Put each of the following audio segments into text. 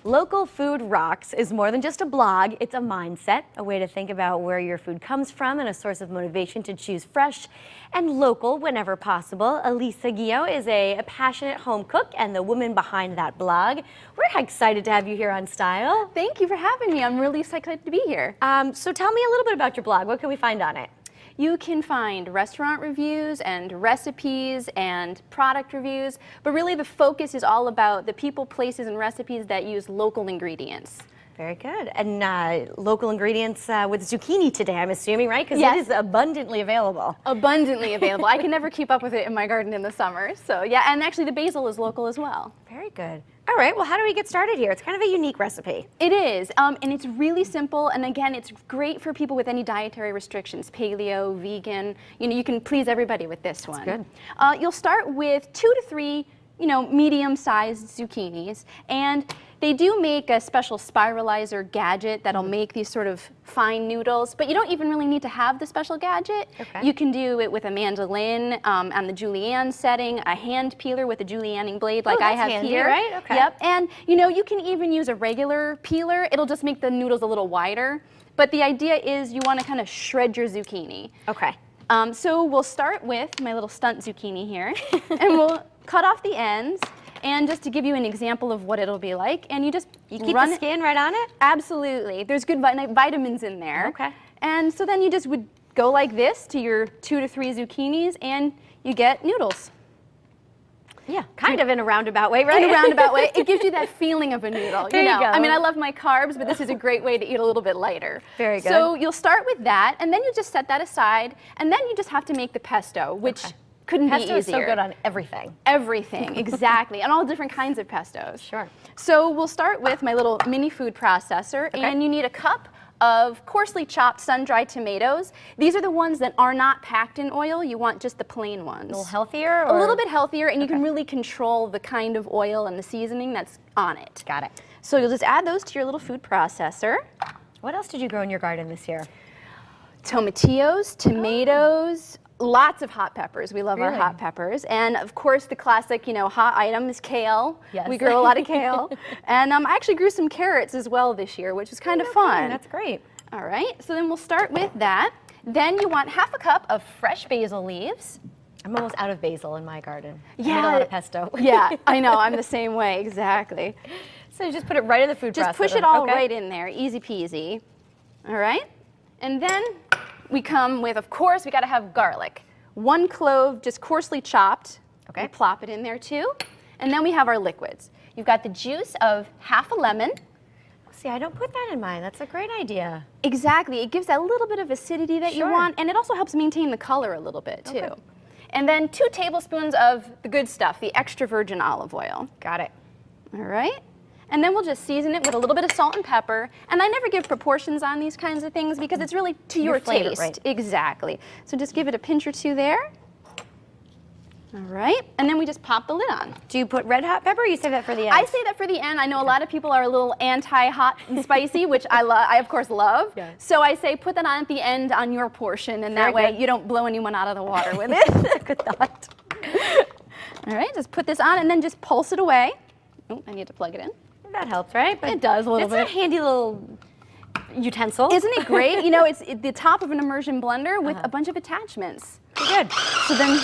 Local Food Rocks is more than just a blog, it's a mindset, a way to think about where your food comes from and a source of motivation to choose fresh and local whenever possible. Alicia Ghio is a passionate home cook and the woman behind that blog. We're excited to have you here on Style. Thank you for having me. I'm really excited to be here. So tell me a little bit about your blog. What can we find on it? You can find restaurant reviews and recipes and product reviews, but really the focus is all about the people, places, and recipes that use local ingredients. Very good. And local ingredients with zucchini today, I'm assuming, right? Because yes. It is abundantly available. Abundantly available. I can never keep up with it in my garden in the summer. So yeah, and actually the basil is local as well. Very good. All right, well, how do we get started here? It's kind of a unique recipe. It is, and it's really simple, and again, it's great for people with any dietary restrictions, paleo, vegan. You know, you can please everybody with this one. Good. You'll start with 2 to 3, medium-sized zucchinis, and they do make a special spiralizer gadget that'll make these sort of fine noodles, but you don't even really need to have the special gadget. Okay. You can do it with a mandolin on the julienne setting, a hand peeler with a julienning blade like I have handy, here. Right? Okay. Yep, and you can even use a regular peeler. It'll just make the noodles a little wider, but the idea is you want to kind of shred your zucchini. Okay. So we'll start with my little stunt zucchini here, and we'll cut off the ends. And just to give you an example of what it'll be like, and you keep the skin right on it? Absolutely. There's good vitamins in there. Okay. And so then you just would go like this to your 2 to 3 zucchinis, and you get noodles. Yeah, kind of in a roundabout way, right? In a roundabout way. It gives you that feeling of a noodle. There you go. I mean, I love my carbs, but this is a great way to eat a little bit lighter. Very good. So you'll start with that, and then you just set that aside, and then you just have to make the pesto, which couldn't be easier. Pesto is so good on everything. Everything, exactly, and all different kinds of pestos. Sure. So we'll start with my little mini food processor, and you need a cup of coarsely chopped sun-dried tomatoes. These are the ones that are not packed in oil. You want just the plain ones. A little healthier? A little bit healthier, and you can really control the kind of oil and the seasoning that's on it. Got it. So you'll just add those to your little food processor. What else did you grow in your garden this year? Tomatillos, tomatoes, lots of hot peppers. We love our hot peppers. And of course, the classic, hot item is kale. Yes. We grow a lot of kale. And I actually grew some carrots as well this year, which was kind of fun. That's great. All right, so then we'll start with that. Then you want half a cup of fresh basil leaves. I'm almost out of basil in my garden. Yeah. I need a lot of pesto. Yeah, I know, I'm the same way, exactly. So you just put it right in the food processor. Just push it all right in there, easy peasy. All right, and then we come with, of course, we gotta have garlic. 1 clove, just coarsely chopped. Okay. We plop it in there too. And then we have our liquids. You've got the juice of half a lemon. See, I don't put that in mine. That's a great idea. Exactly, it gives that little bit of acidity that you want, and it also helps maintain the color a little bit too. Okay. And then 2 tablespoons of the good stuff, the extra virgin olive oil. Got it. All right. And then we'll just season it with a little bit of salt and pepper. And I never give proportions on these kinds of things because it's really to your flavor, taste. right. Exactly. So just give it a pinch or 2 there. All right. And then we just pop the lid on. Do you put red hot pepper or you save that for the end? I say that for the end. I know a lot of people are a little anti-hot and spicy, which I of course love. Yeah. So I say put that on at the end on your portion, and that way you don't blow anyone out of the water with it. That's a good thought. All right, just put this on and then just pulse it away. Oh, I need to plug it in. That helps, right? But it does a little bit. It's a handy little utensil. Isn't it great? It's the top of an immersion blender with a bunch of attachments. Good. So then,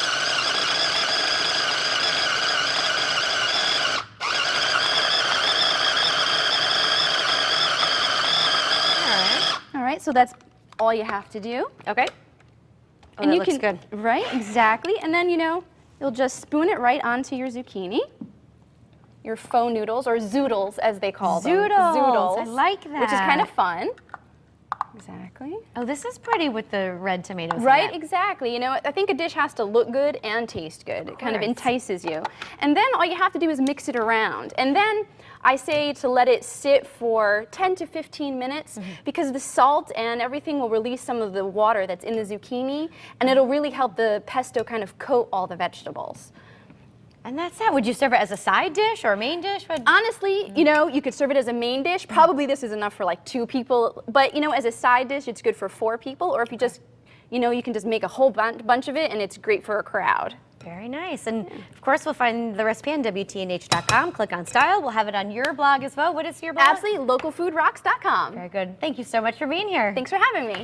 all right, so that's all you have to do. Okay. Oh, And that you looks can, good. Right, exactly. And then, you'll just spoon it right onto your zucchini. Your faux noodles, or zoodles as they call them. Zoodles. I like that. Which is kind of fun. Exactly. Oh, this is pretty with the red tomatoes. Right, exactly. I think a dish has to look good and taste good. It kind of entices you. And then all you have to do is mix it around. And then I say to let it sit for 10 to 15 minutes because the salt and everything will release some of the water that's in the zucchini, and it'll really help the pesto kind of coat all the vegetables. And that's that. Would you serve it as a side dish or a main dish? Honestly, you could serve it as a main dish. Probably this is enough for like 2 people, but as a side dish, it's good for 4 people. Or if you just, you can just make a whole bunch of it, and it's great for a crowd. Very nice. And of course, we'll find the recipe on WTNH.com. Click on style. We'll have it on your blog as well. What is your blog? Absolutely, localfoodrocks.com. Very good. Thank you so much for being here. Thanks for having me.